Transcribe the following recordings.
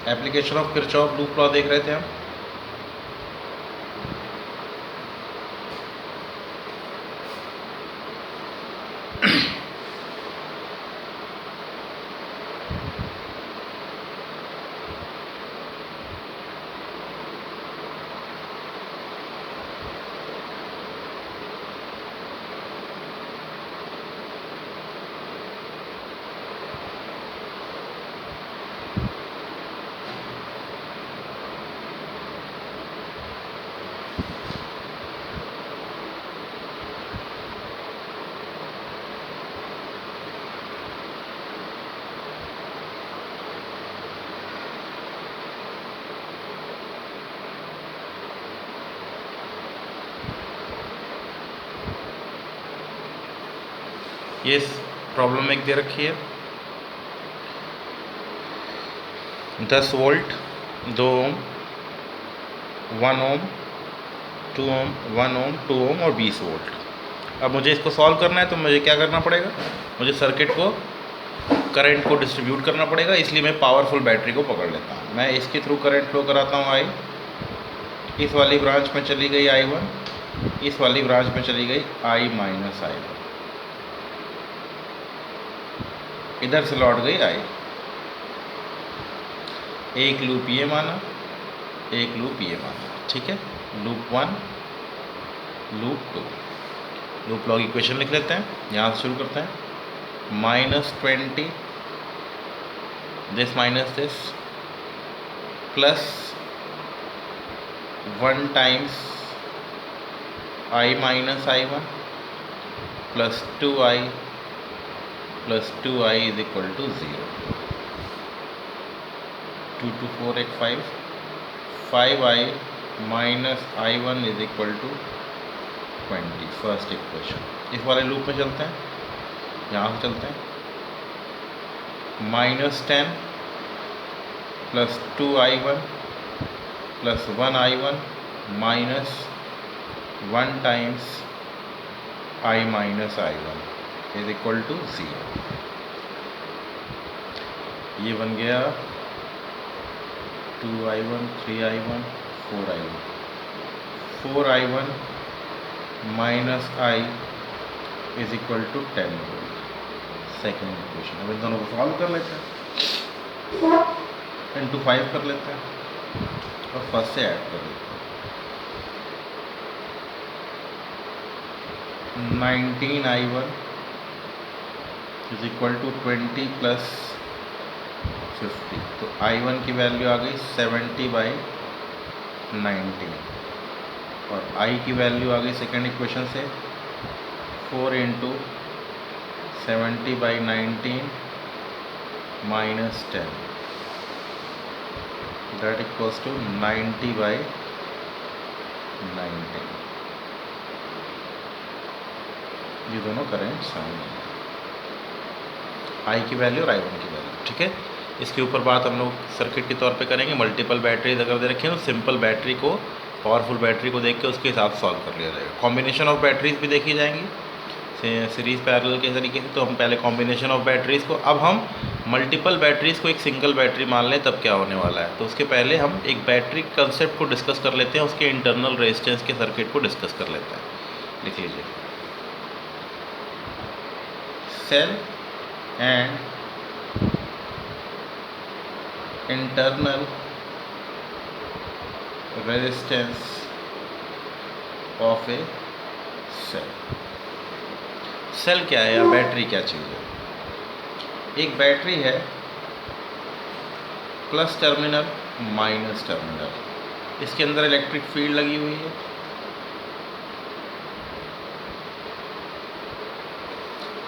Application of Kirchhoff loop law देख रहे थे हम। ये प्रॉब्लम एक दे रखी है, 10 वोल्ट, 2 ओम, 1 ओम, 2 ओम, 1 ओम, 2 ओम और 20 वोल्ट। अब मुझे इसको सॉल्व करना है तो मुझे क्या करना पड़ेगा, मुझे सर्किट को करंट को डिस्ट्रीब्यूट करना पड़ेगा, इसलिए मैं पावरफुल बैटरी को पकड़ लेता हूँ। मैं इसके थ्रू करंट फ्लो कराता हूँ आई, इस वाली ब्रांच में चली गई I1, इस वाली ब्रांच में चली गई I माइनस I1, इधर से लौट गई आई। एक लूप ये माना, एक लूप ये माना, ठीक है। Loop 1, loop 2। Loop law equation लिख लेते हैं, यहाँ से शुरू करते हैं। -20 this minus this plus 1 times I minus I1 plus 2I plus 2I is equal to 0। 2 to 4 एक 5, 5I minus I1 is equal to 20, first equation. इस वाले लूप में चलते हैं, यहाँ से चलते हैं। -10 plus 2I1 plus 1I1 minus 1 times I minus I1 is equal to 0। ये बन गया 2I1, 3I1, 4I1, 4I1 minus I is equal to 10 volt, second equation. अब इन दोनों को सॉल्व कर लेते हैं, इंटू 5 कर लेते हैं और फर्स्ट से ऐड कर लेते हैं। 19I1 is equal to 20 plus 50, तो I1 की वैल्यू आ गई 70/19 और I की वैल्यू आ गई सेकेंड इक्वेशन से 4 into 70/19 minus 10, that equals to 90/19। ये दोनों करेंट साइन है, I की वैल्यू और I1 की वैल्यू, ठीक है। इसके ऊपर बात हम लोग सर्किट के तौर पे करेंगे। मल्टीपल बैटरीज अगर दे रखी हैं तो सिंपल बैटरी को, पावरफुल बैटरी को देख के उसके हिसाब से सॉल्व कर लिया जाएगा। कॉम्बिनेशन ऑफ बैटरीज भी देखी जाएंगी सीरीज़ पैरेलल के तरीके से। तो हम पहले कॉम्बिनेशन ऑफ बैटरीज़ को, अब हम मल्टीपल बैटरीज़ को एक सिंगल बैटरी मान लें तब क्या होने वाला है। तो उसके पहले हम एक बैटरी कंसेप्ट को डिस्कस कर लेते हैं, उसके इंटरनल रेजिस्टेंस के सर्किट को डिस्कस कर लेते हैं। लिख लीजिए, cell and internal resistance of a cell. Cell क्या है या बैटरी क्या चीज़ है? एक बैटरी है प्लस टर्मिनल माइनस टर्मिनल, इसके अंदर इलेक्ट्रिक फील्ड लगी हुई है।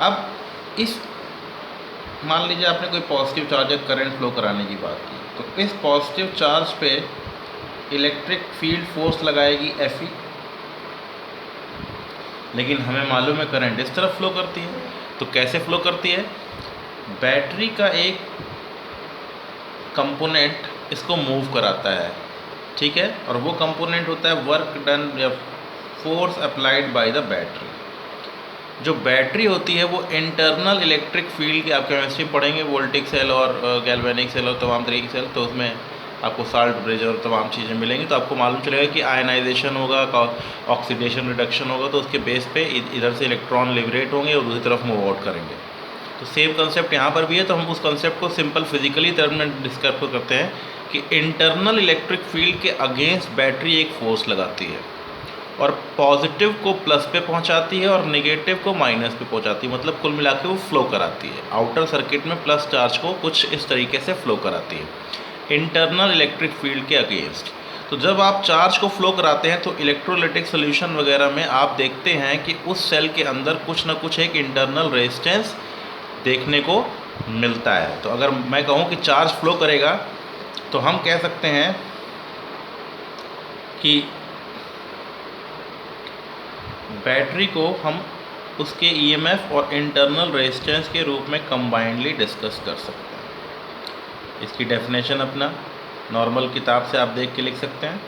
अब इस, मान लीजिए आपने कोई पॉजिटिव चार्ज या करंट फ्लो कराने की बात की, तो इस पॉजिटिव चार्ज पे इलेक्ट्रिक फील्ड फोर्स लगाएगी Fe, लेकिन हमें मालूम है करंट इस तरफ फ्लो करती है। तो कैसे फ्लो करती है? बैटरी का एक कंपोनेंट इसको मूव कराता है, ठीक है, और वो कंपोनेंट होता है वर्क डन या force applied by the battery. जो बैटरी होती है वो इंटरनल इलेक्ट्रिक फील्ड की, आप केमिस्ट्री पढ़ेंगे वोल्टिक सेल और गैल्वेनिक सेल और तमाम तरीके की सेल, तो उसमें आपको साल्ट ब्रिज और तमाम चीज़ें मिलेंगी, तो आपको मालूम चलेगा कि आयनाइजेशन होगा, ऑक्सीडेशन रिडक्शन होगा, तो उसके बेस पे इधर से इलेक्ट्रॉन लिबरेट होंगे और दूसरी तरफ मूव आउट करेंगे। तो सेम कंसेप्ट यहाँ पर भी है, तो हम उस कंसेप्ट को सिंपल फिजिकली टर्म में डिस्क्राइब करते हैं कि इंटरनल इलेक्ट्रिक फील्ड के अगेंस्ट बैटरी एक फोर्स लगाती है और पॉजिटिव को प्लस पे पहुंचाती है और नेगेटिव को माइनस पे पहुंचाती है, मतलब कुल मिला के वो फ्लो कराती है। आउटर सर्किट में प्लस चार्ज को कुछ इस तरीके से फ्लो कराती है इंटरनल इलेक्ट्रिक फील्ड के अगेंस्ट। तो जब आप चार्ज को फ्लो कराते हैं तो इलेक्ट्रोलाइटिक सोल्यूशन वगैरह में आप देखते हैं कि उस सेल के अंदर कुछ ना कुछ एक इंटरनल रेजिस्टेंस देखने को मिलता है। तो अगर मैं कहूँ कि चार्ज फ्लो करेगा तो हम कह सकते हैं कि बैटरी को हम उसके ईएमएफ और इंटरनल रेजिस्टेंस के रूप में कंबाइंडली डिस्कस कर सकते हैं। इसकी डेफिनेशन अपना नॉर्मल किताब से आप देख के लिख सकते हैं।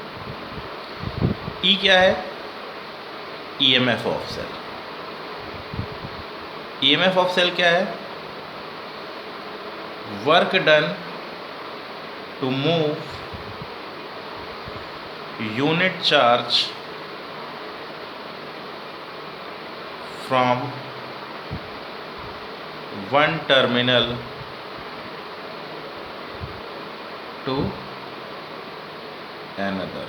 ई क्या है? EMF of cell. EMF of cell क्या है? Work done to move unit charge from one terminal to another।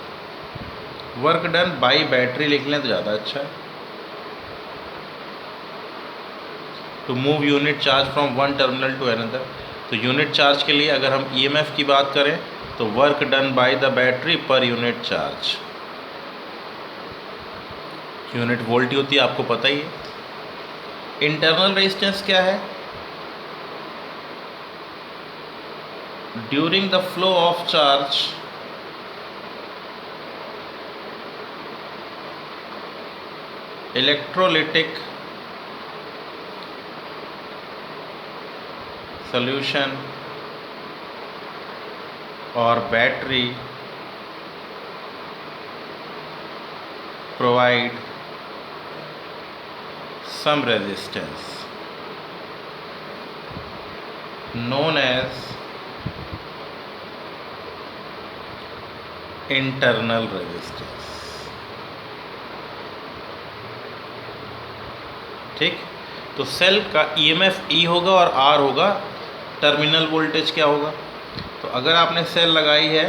Work done by battery लिख लें तो ज़्यादा अच्छा है। To move unit charge from one terminal to another, तो यूनिट चार्ज के लिए अगर हम ईएमएफ की बात करें तो work done by the battery पर यूनिट चार्ज, यूनिट वोल्ट होती है, आपको पता ही है। इंटरनल रेजिस्टेंस क्या है? During the flow of charge electrolytic solution और battery provide some resistance known as internal resistance। ठीक, तो सेल का ईएमएफ ई होगा और आर होगा, टर्मिनल वोल्टेज क्या होगा? तो अगर आपने सेल लगाई है,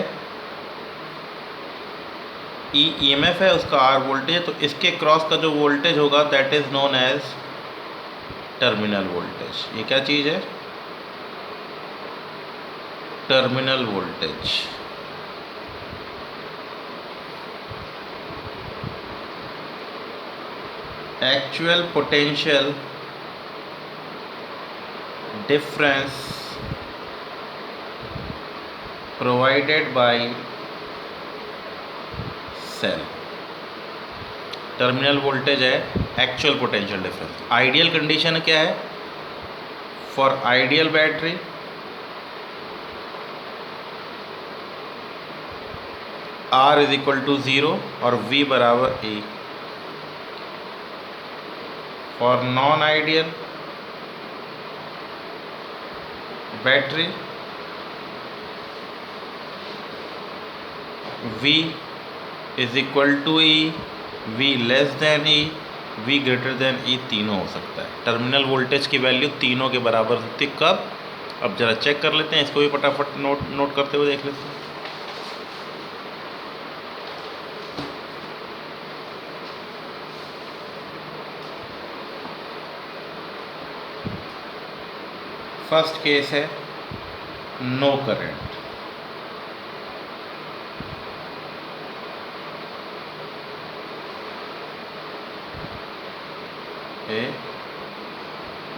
ई ईएमएफ है, उसका आर वोल्टेज है, तो इसके क्रॉस का जो वोल्टेज होगा that is known as terminal voltage. ये क्या चीज़ है? Terminal voltage. Actual potential difference provided by cell. Terminal voltage है actual potential difference. Ideal condition क्या है? For ideal battery R is equal to 0 और V बराबर E। For non ideal battery V is equal to E, V less than E, V greater than E, तीनों हो सकता है। Terminal voltage की value तीनों के बराबर होती है। कब? अब जरा चेक कर लेते हैं, इसको भी फटाफट नोट करते हुए देख लेते हैं। फर्स्ट केस है no current. A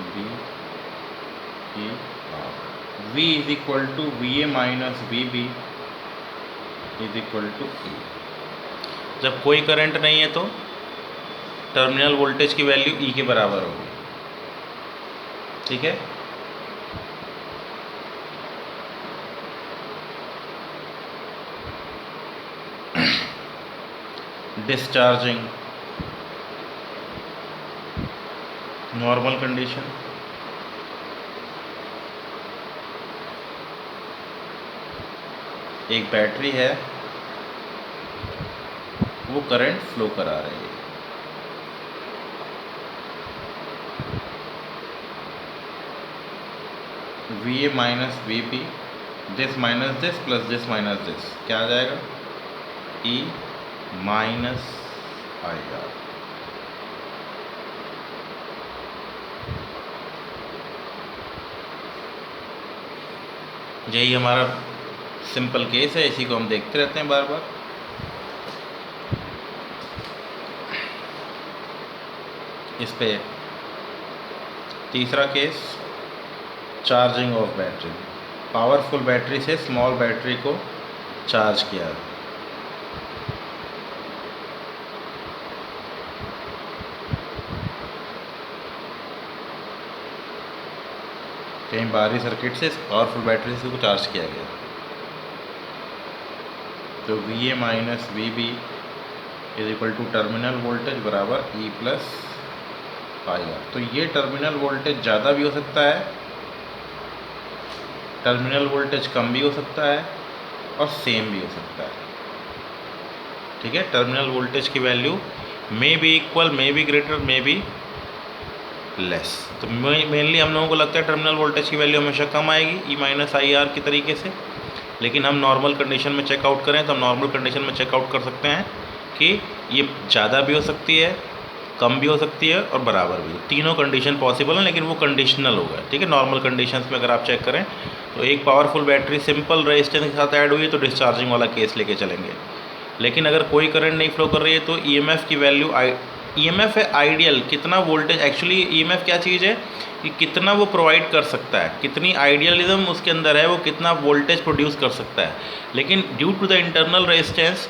B E R, V is equal to VA minus VB is equal to E। जब कोई करंट नहीं है तो टर्मिनल वोल्टेज की वैल्यू E के बराबर होगी। ठीक है, डिस्चार्जिंग नॉर्मल कंडीशन, एक बैटरी है, वो करंट फ्लो करा रही है। V A minus V P, this minus this plus this minus this, क्या आ जाएगा? E minus I are. यही हमारा सिंपल केस है, इसी को हम देखते रहते हैं बार बार। इस पे तीसरा case, charging of battery. Powerful battery से स्मॉल बैटरी को चार्ज किया। कहीं बाहरी सर्किट से पावरफुल बैटरी से को चार्ज किया गया। तो V A minus V B is equal to terminal voltage बराबर ई प्लस आई आर। तो ये टर्मिनल वोल्टेज ज़्यादा भी हो सकता है, टर्मिनल वोल्टेज कम भी हो सकता है, और सेम भी हो सकता है। ठीक है, टर्मिनल वोल्टेज की value may be equal, may be greater, may be less. तो मेनली हम लोगों को लगता है टर्मिनल वोल्टेज की वैल्यू हमेशा कम आएगी, ई माइनस आई आर की तरीके से। लेकिन हम नॉर्मल कंडीशन में चेकआउट करें तो हम नॉर्मल कंडीशन में चेकआउट कर सकते हैं कि ये ज़्यादा भी हो सकती है, कम भी हो सकती है, और बराबर भी। तीनों कंडीशन पॉसिबल हैं, लेकिन वो कंडीशनल होगा। ठीक है, नॉर्मल कंडीशंस में अगर आप चेक करें तो एक पावरफुल बैटरी सिंपल रेजिस्टेंस के साथ ऐड हुई है तो डिस्चार्जिंग वाला केस लेके चलेंगे। लेकिन अगर कोई करंट नहीं फ्लो कर रही है तो ईएमएफ की वैल्यू ईएमएफ है आइडियल, कितना वोल्टेज, एक्चुअली ईएमएफ क्या चीज़ है कि कितना वो प्रोवाइड कर सकता है, कितनी आइडियलिज्म उसके अंदर है, वो कितना वोल्टेज प्रोड्यूस कर सकता है। लेकिन due to the internal resistance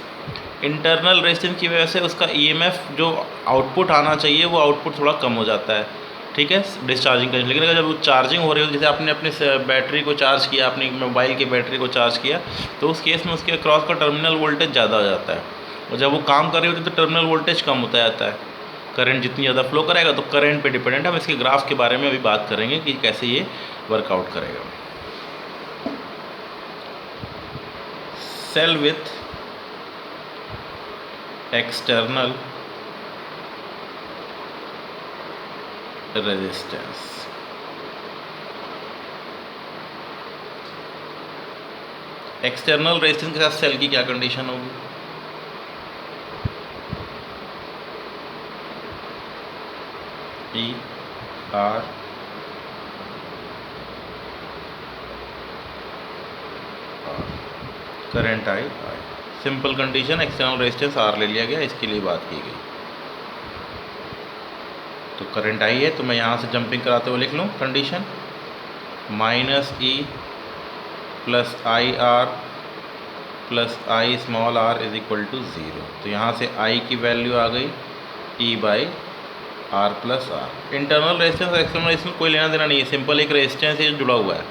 की वजह से उसका ईएमएफ जो आउटपुट आना चाहिए वो आउटपुट थोड़ा कम हो जाता है। ठीक है, डिस्चार्जिंग करने। लेकिन अगर जब वो चार्जिंग हो रही हो, जैसे आपने अपने बैटरी को चार्ज किया, अपनी मोबाइल की बैटरी को चार्ज किया, तो उस केस में उसके अक्रॉस का टर्मिनल वोल्टेज ज़्यादा हो जाता है, और जब वो काम कर रही होती है तो टर्मिनल वोल्टेज कम होता जाता है। करंट जितनी ज़्यादा फ्लो करेगा तो करंट पे डिपेंडेंट है। हम इसके ग्राफ के बारे में अभी बात करेंगे कि कैसे ये वर्कआउट करेगा। Cell with external resistance, external resistance के साथ सेल की क्या कंडीशन होगी? E R current I. Simple condition, external resistance R ले लिया गया, इसके लिए बात की गई। तो करंट आई है तो मैं यहाँ से जंपिंग कराते हुए लिख लूँ condition, minus E plus I R plus I small R is equal to 0। तो यहाँ से आई की वैल्यू आ गई E by R plus R. Internal resistance और एक्सटर्नल रेजिस्टेंस कोई लेना देना नहीं है, सिंपल एक रेजिस्टेंस से जुड़ा हुआ है।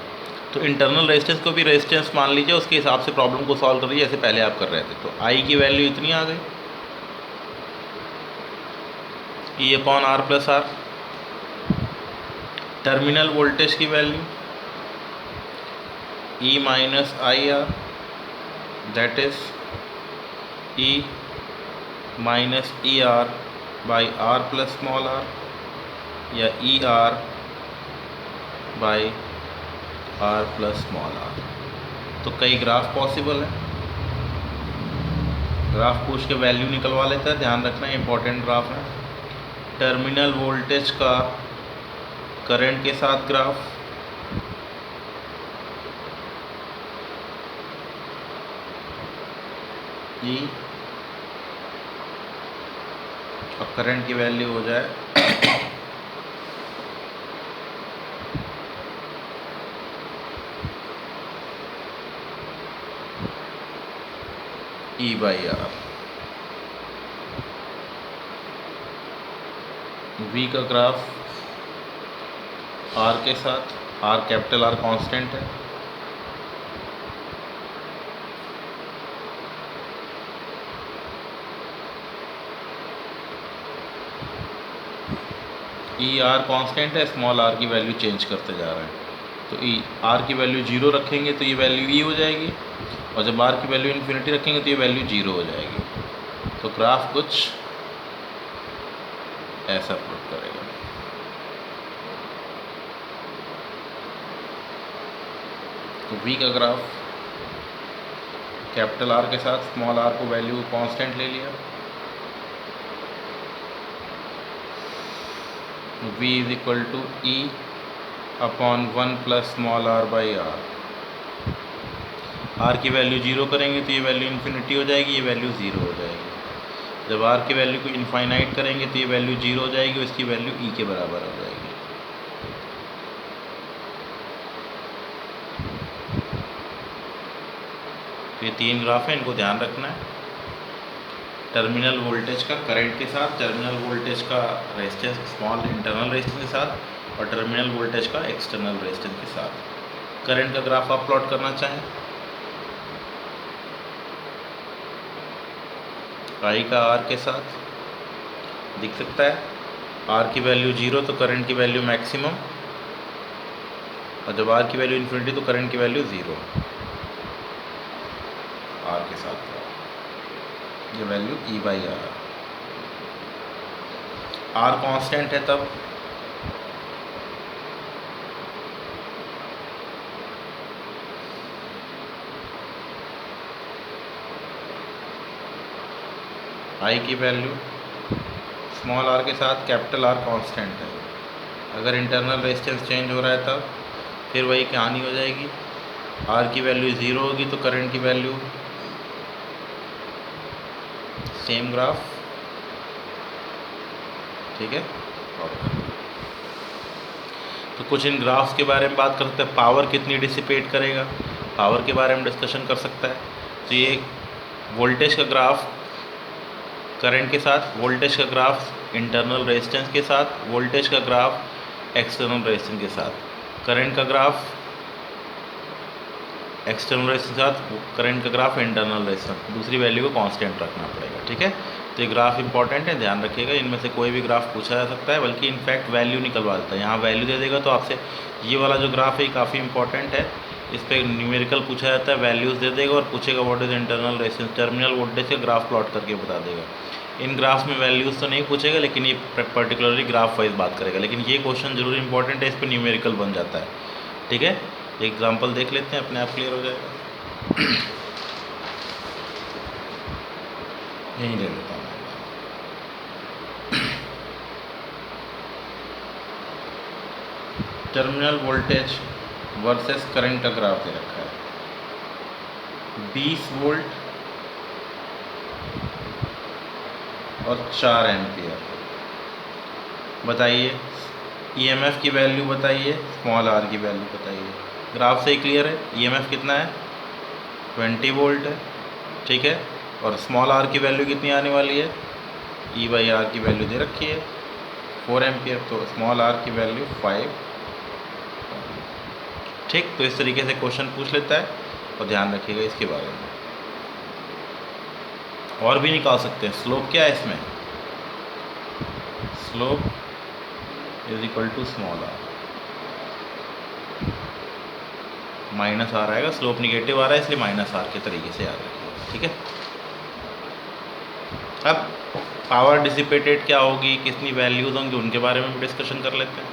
तो इंटरनल रेजिस्टेंस को भी रेजिस्टेंस मान लीजिए, उसके हिसाब से प्रॉब्लम को सॉल्व करिए जैसे पहले आप कर रहे थे। तो आई की वैल्यू इतनी आ गई, E upon R plus R. Terminal voltage की value E minus I R, that is E minus E R by R plus small R, या E R by R plus small R. तो कई graph possible है, graph पूछ के value निकलवा लेता है, ध्यान रखना इंपॉर्टेंट ग्राफ है। टर्मिनल वोल्टेज का करंट के साथ ग्राफ, ई, और करंट की वैल्यू हो जाए ई बाई आर। वी का ग्राफ आर के साथ, आर कैपिटल आर कांस्टेंट है, ई आर कांस्टेंट है, स्मॉल आर की वैल्यू चेंज करते जा रहे हैं, तो ई आर की वैल्यू 0 रखेंगे तो ये वैल्यू ई हो जाएगी, और जब आर की वैल्यू इन्फिनिटी रखेंगे तो ये वैल्यू 0 हो जाएगी। तो ग्राफ कुछ ऐसा प्लॉट करेगा। तो वी का ग्राफ कैपिटल आर के साथ स्मॉल आर को वैल्यू कांस्टेंट ले लिया, v is equal to E upon 1 plus small R by R. R की वैल्यू 0 करेंगे तो ये वैल्यू इन्फिनिटी हो जाएगी, ये वैल्यू 0 हो जाएगी। जब आर की वैल्यू को इनफाइनाइट करेंगे तो ये वैल्यू 0 हो जाएगी, इसकी वैल्यू ई के बराबर हो जाएगी। तो ये 3 ग्राफ है, इनको ध्यान रखना है। टर्मिनल वोल्टेज का करंट के साथ, टर्मिनल वोल्टेज का रेजिस्टेंस स्मॉल इंटरनल रेजिस्टेंस के साथ, और टर्मिनल वोल्टेज का एक्सटर्नल रेजिस्टेंस के साथ। करंट का ग्राफ आप प्लॉट करना चाहें, आई का आर के साथ दिख सकता है। आर की वैल्यू 0 तो करंट की वैल्यू मैक्सिमम, और जब आर की वैल्यू इन्फिनिटी तो करंट की वैल्यू 0 आर के साथ। ये value E by R constant है तब आई की वैल्यू स्मॉल आर के साथ कैपिटल आर कांस्टेंट है। अगर इंटरनल रेजिस्टेंस चेंज हो रहा है तब फिर वही कहानी हो जाएगी। आर की वैल्यू 0 होगी तो करंट की वैल्यू सेम ग्राफ, ठीक है। तो कुछ इन ग्राफ्स के बारे में बात कर सकते हैं। पावर कितनी डिसिपेट करेगा, पावर के बारे में डिस्कशन कर सकता है। तो ये वोल्टेज का ग्राफ करंट के साथ, वोल्टेज का ग्राफ इंटरनल रेजिस्टेंस के साथ, वोल्टेज का ग्राफ एक्सटर्नल रेजिस्टेंस के साथ, करंट का ग्राफ एक्सटर्नल रेजिस्टेंस के साथ, करंट का ग्राफ इंटरनल रेजिस्टेंस। दूसरी वैल्यू को कांस्टेंट रखना पड़ेगा, ठीक है। तो ये ग्राफ इंपॉर्टेंट है, ध्यान रखिएगा। इनमें से कोई भी ग्राफ पूछा जा सकता है, बल्कि इनफैक्ट वैल्यू निकलवा देता है। यहाँ वैल्यू दे देगा तो आपसे ये वाला जो ग्राफ है ये काफ़ी इंपॉर्टेंट है, इस पर न्यूमेरिकल पूछा जाता है, वैल्यूज़ दे देगा और पूछेगा what is internal resistance, terminal voltage का ग्राफ प्लॉट करके बता देगा। इन ग्राफ में वैल्यूज़ तो नहीं पूछेगा, लेकिन ये पर्टिकुलरली ग्राफ वाइज बात करेगा। लेकिन ये क्वेश्चन जरूर इंपॉर्टेंट है, इस पर न्यूमेरिकल बन जाता है, ठीक है। एग्जाम्पल देख लेते हैं, अपने आप क्लियर हो जाएगा। यहीं ले लेता हूँ। टर्मिनल वोल्टेज वर्सेस करंट का ग्राफ दे रखा है। 20 वोल्ट और 4 एम्पियर। बताइए ईएमएफ की वैल्यू बताइए, स्मॉल आर की वैल्यू बताइए। ग्राफ से ही क्लियर है, ईएमएफ कितना है 20 वोल्ट है, ठीक है। और स्मॉल आर की वैल्यू कितनी आने वाली है, ई बाई आर की वैल्यू दे रखी है 4 एम्पियर, तो स्मॉल आर की वैल्यू 5, ठीक। तो इस तरीके से क्वेश्चन पूछ लेता है, और ध्यान रखिएगा इसके बारे में। और भी निकाल सकते हैं। स्लोप क्या है इसमें, slope is equal to small R, minus R आएगा, स्लोप निगेटिव आ रहा है इसलिए माइनस आर के तरीके से याद रखिएगा, ठीक है। अब पावर डिसिपेटेड क्या होगी, कितनी वैल्यूज होंगी, उनके बारे में भी डिस्कशन कर लेते हैं।